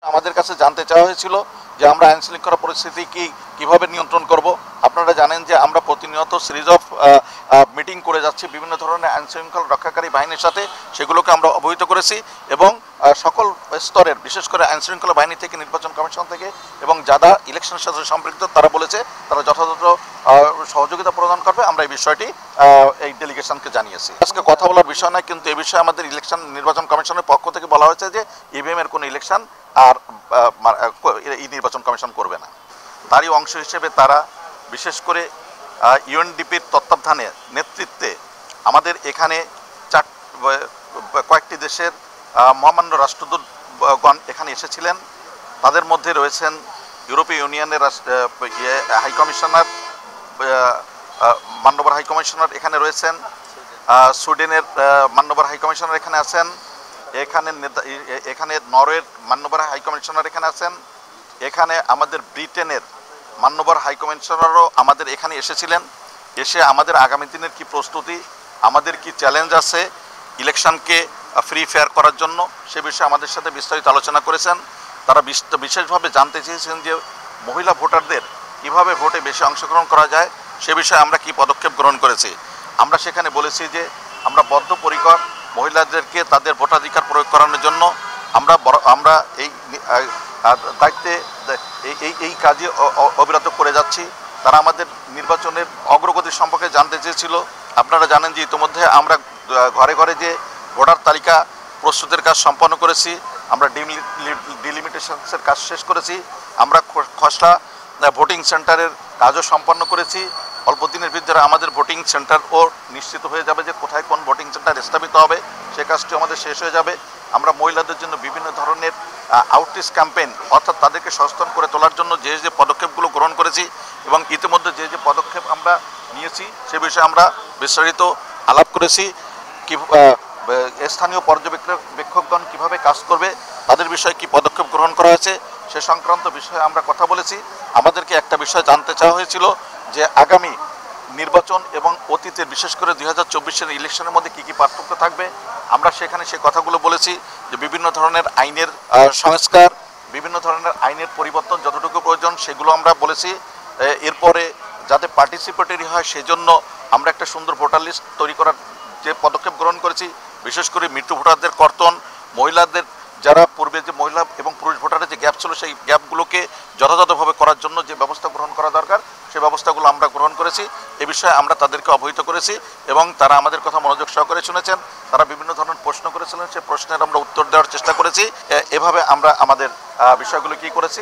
আমাদের কাছে জানতে চাওয়া হয়েছিল যে আমরা আইন শৃঙ্খলা পরিস্থিতি কিভাবে নিয়ন্ত্রণ করব। আপনারা জানেন যে আমরা প্রতিনিয়ত সিরিজ অফ মিটিং করে যাচ্ছি বিভিন্ন ধরনের আইন শৃঙ্খলা রক্ষাকারী বাহিনীর সাথে, সেগুলোকে আমরা অবহিত করেছি এবং সকল স্তরের বিশেষ করে আইন শৃঙ্খলা বাহিনী থেকে, নির্বাচন কমিশন থেকে এবং যারা ইলেকশনের সাথে সম্পৃক্ত তারা বলেছে তারা যথাযথ সহযোগিতা প্রদান করবে। আমরা এই বিষয়টি এই ডেলিগেশনকে জানিয়েছি। আজকে কথা বলার বিষয় নয়, কিন্তু এই বিষয়ে আমাদের নির্বাচন কমিশনের পক্ষ থেকে বলা হয়েছে যে ইভিএম এর কোনো ইলেকশন আর এই নির্বাচন কমিশন করবে না। তারই অংশ হিসেবে তারা বিশেষ করে ইউএনডিপির তত্ত্বাবধানে নেতৃত্বে আমাদের এখানে কয়েকটি দেশের মহামান্য রাষ্ট্রদূতগণ এখানে এসেছিলেন। তাদের মধ্যে রয়েছেন ইউরোপীয় ইউনিয়নের হাইকমিশনার, মান্যবর হাইকমিশনার এখানে রয়েছেন, সুইডেনের মান্যবর হাইকমিশনার এখানে আছেন, এখানে নরওয়ের মান্যবর হাইকমিশনার এখানে আছেন, এখানে আমাদের ব্রিটেনের মান্যবর হাইকমিশনারও আমাদের এখানে এসেছিলেন। এসে আমাদের আগামী দিনের কি প্রস্তুতি, আমাদের কি চ্যালেঞ্জ আছে ইলেকশনকে ফ্রি ফেয়ার করার জন্য, সে বিষয়ে আমাদের সাথে বিস্তারিত আলোচনা করেছেন। তারা বিশেষভাবে জানতে চেয়েছেন যে মহিলা ভোটারদের কিভাবে ভোটে বেশি অংশগ্রহণ করা যায়, সে বিষয়ে আমরা কি পদক্ষেপ গ্রহণ করেছি। আমরা সেখানে বলেছি যে আমরা বদ্ধপরিকর মহিলাদেরকে তাদের ভোটাধিকার প্রয়োগ করানোর জন্য। আমরা এই দায়িত্বে এই কাজে অবিরত করে যাচ্ছি। তারা আমাদের নির্বাচনের অগ্রগতি সম্পর্কে জানতে চেয়েছিল। আপনারা জানেন যে ইতিমধ্যে আমরা ঘরে ঘরে যে ভোটার তালিকা প্রস্তুতের কাজ সম্পন্ন করেছি, আমরা ডিলিমিটেশনের কাজ শেষ করেছি, আমরা খসড়া ভোটিং সেন্টারের কাজও সম্পন্ন করেছি। অল্প দিনের ভিতরে আমাদের ভোটিং সেন্টারও নিশ্চিত হয়ে যাবে যে কোথায় কোন ভোটিং সেন্টার স্থাপিত হবে, সে কাজটি আমাদের শেষ হয়ে যাবে। আমরা মহিলাদের জন্য বিভিন্ন ধরনের আউটরিচ ক্যাম্পেইন, অর্থাৎ তাদেরকে সচেতন করে তোলার জন্য যে যে পদক্ষেপগুলো গ্রহণ করেছি এবং ইতিমধ্যে যে যে পদক্ষেপ আমরা নিয়েছি সে বিষয়ে আমরা বিস্তারিত আলাপ করেছি। স্থানীয় পর্যবেক্ষকগণ কীভাবে কাজ করবে, তাদের বিষয়ে কি পদক্ষেপ গ্রহণ করা হয়েছে সে সংক্রান্ত বিষয়ে আমরা কথা বলেছি। আমাদেরকে একটা বিষয় জানতে চাওয়া হয়েছিল যে আগামী নির্বাচন এবং অতীতের বিশেষ করে 2024 ইলেকশনের মধ্যে কি কি পার্থক্য থাকবে। আমরা সেখানে সে কথাগুলো বলেছি যে বিভিন্ন ধরনের আইনের সংস্কার, বিভিন্ন ধরনের আইনের পরিবর্তন যতটুকু প্রয়োজন সেগুলো আমরা বলেছি। এরপরে যাতে পার্টিসিপেটরি হয় সেজন্য আমরা একটা সুন্দর ভোটার লিস্ট তৈরি করার যে পদক্ষেপ গ্রহণ করেছি। বিশেষ করে মৃত্যু ভোটারদের কর্তন, মহিলাদের যারা পূর্বে যে মহিলা এবং পুরুষ ভোটারের যে গ্যাপ ছিল সেই গ্যাপগুলোকে যথাযথভাবে করার জন্য যে ব্যবস্থা গ্রহণ করা দরকার সেই ব্যবস্থাগুলো আমরা গ্রহণ করেছি। এ বিষয়ে আমরা তাদেরকে অবহিত করেছি এবং তারা আমাদের কথা মনোযোগ সহকারে শুনেছেন। তারা বিভিন্ন ধরনের প্রশ্ন করেছিলেন, সেই প্রশ্নের আমরা উত্তর দেওয়ার চেষ্টা করেছি। এভাবে আমরা আমাদের বিষয়গুলো কি করেছি।